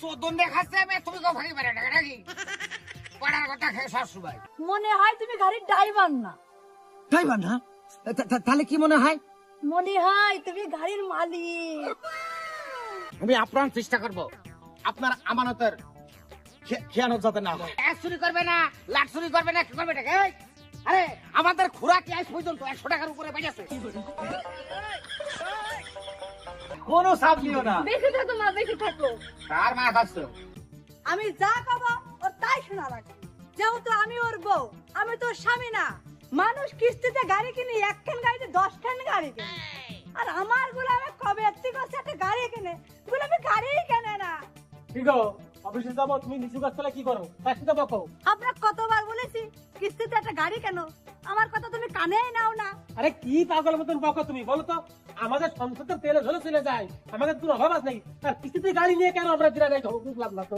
চোদন দেখাচ্ছে আমি তুমি কেউ ভাগি বেড়ে নাকি পাড়ার কথা খেয়ে সবসময়। মনে হয় তুমি গাড়ির ড্রাইভার না। ড্রাইভার না? তাহলে কি মনে হয়? মনে হয় তুমি গাড়ির মালিক। আমি আপ্রাণ চেষ্টা করব আপনার আমানতের খেয়ানত যাতে না হয়। চুরি করবে না, লাট চুরি করবে না, কি করবে টাকা? আরে আমাদের খোরাক আজ পর্যন্ত 100 টাকার উপরে বেজেছে। কোনো চাপ নিও না। বেশি থাকো মা, বেশি থাকো। কার মা খাচ্ছ? আমি যা খাবো ওর তাই শোনা রাখি। যেহেতু আমি ওর বউ, আমি তোর স্বামী না। মানুষ কিস্তিতে গাড়ি কিনে, একখান গাড়িতে 10খান গাড়ি কিনে। আর আমার গোলামে কবে এত্তি করছে একটা গাড়ি কিনে, গোলামে গাড়িই কেনে না। কি গো, অফিসে যাবো, তুমি নিচু গাছ তলায় কি করো? তাকে বকো। আপনার কতবার বলেছি কিস্তিতে একটা গাড়ি কেন, আমার কথা তুমি কানেই নাও না। আরে কি পাগল মতন বকো তুমি, বলো তো? আমাদের সংসারের তেলে ঝোলে চলে যায়, আমাদের তোর অভাব আছে নাকি? আর কিস্তিতে গাড়ি নিয়ে কেন আমরা দিলা নাই? বুঝলাম না তো।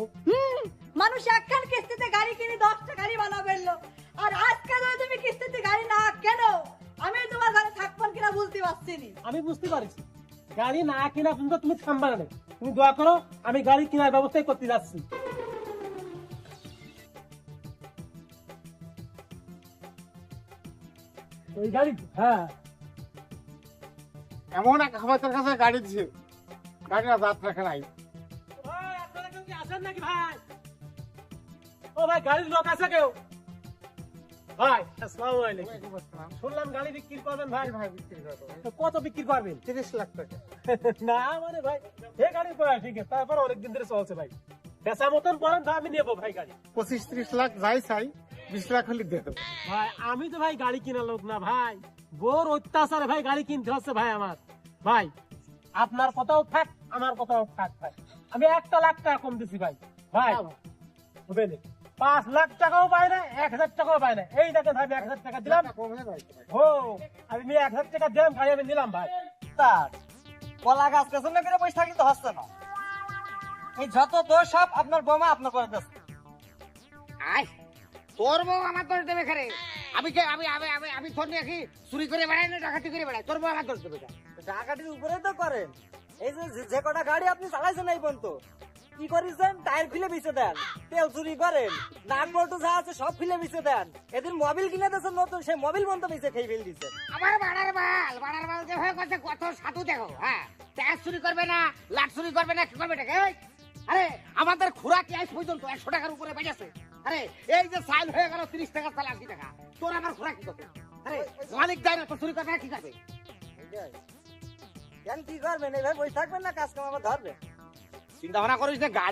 মানুষ একখান কিস্তিতে গাড়ি কিনে 10টা গাড়ি বানাবে। আর আজকে যদি তুমি কিস্তিতে গাড়ি না কেন, আমি তোমার ঘরে থাকবো কিনা বুঝতে পারছি না। আমি বুঝতে পারছি, গাড়ি না কিনা পর্যন্ত তুমি থামবা না। তুমি দোয়া করো, আমি গাড়ি কেনার ব্যবস্থাই করতে যাচ্ছি। ওই গাড়ি, হ্যাঁ, এমন এক আমাদের কাছে গাড়ি দিছে, গাড়িটা জাত রাখে নাই। ভাই আপনারা কেউ কি আছেন নাকি ভাই? ও ভাই, গাড়ির লোক আছে কেউ? ভাই আসসালামু আলাইকুম। শুনলাম গাড়ি বিক্রি করবেন ভাই। ভাই বিক্রি করবো তো কত বিক্রি করবেন? 30 লাখ টাকা। না মানে ভাই, এই গাড়ি পড়া ঠিক আছে, তারপর অনেকদিন ধরে চলছে ভাই। পেশা মতন পড়েন তো আমি নেবো ভাই গাড়ি। 25-30 লাখ যাই চাই, 20 লাখ হলে দিয়ে দেবো। ভাই আমি তো ভাই গাড়ি কেনার লোক না ভাই, বোর অত্যাচারে ভাই গাড়ি কিনতে হচ্ছে ভাই আমার। ভাই আপনার কথাও থাক, আমার কথাও থাক ভাই, আমি 1 লাখ টাকা কম দিছি ভাই। ভাই হবে না, 5 লাখ টাকাও পায় না, 1000 টাকাও পায় না। এই দেখেন ভাই, 1000 টাকা দিলাম। ও আমি 1000 টাকা দিলাম, গাড়ি আমি নিলাম ভাই। তার কলা গাছ পেছনে করে বসে থাকলে তো হচ্ছে না। এই যত দোষ সব আপনার বোমা আপনার করে দিচ্ছে। আয় তোর বউ আমার দোষ দেবে খারে? আমি কে আমি আমি আমি আমি তোর নিয়ে কি চুরি করে বেড়াই না ডাকাতি করে বেড়াই? তোর বউ আমার দোষ দেবে কেন? ডাকাতির উপরে তো করেন। এই যে কটা গাড়ি আপনি চালাইছেন এই পর্যন্ত কি করেছেন? টায়ার ফিলে বিছে দেন, তেল চুরি করেন, নাট বল্টু যা আছে সব ফিলে বিছে দেন। এদিন মোবিল কিনে দিয়েছেন নতুন, সেই মোবিল বন্ধ বিছে খেয়ে ফেল দিচ্ছেন। আমার বাড়ার বাল যে হয়ে গেছে কত সাধু দেখো। হ্যাঁ, ট্যাক্স চুরি করবে না, লাট চুরি করবে না, কি করবে টাকা? আরে আমাদের খোরাক আজ পর্যন্ত 100 টাকার উপরে বেজেছে। আরে এই যে সাইল হয়ে গেল 30 টাকা, চাল 80 টাকা, তোর আমার খোরাক কি করবে? আরে মালিক দেয় না তো চুরি করবে না, কি করবে? কেন কি করবেন? এইভাবে বসে থাকবেন না, কাজ কাম আবার ধরবেন। চিন্তা ভাবনা করিস যে গাড়ি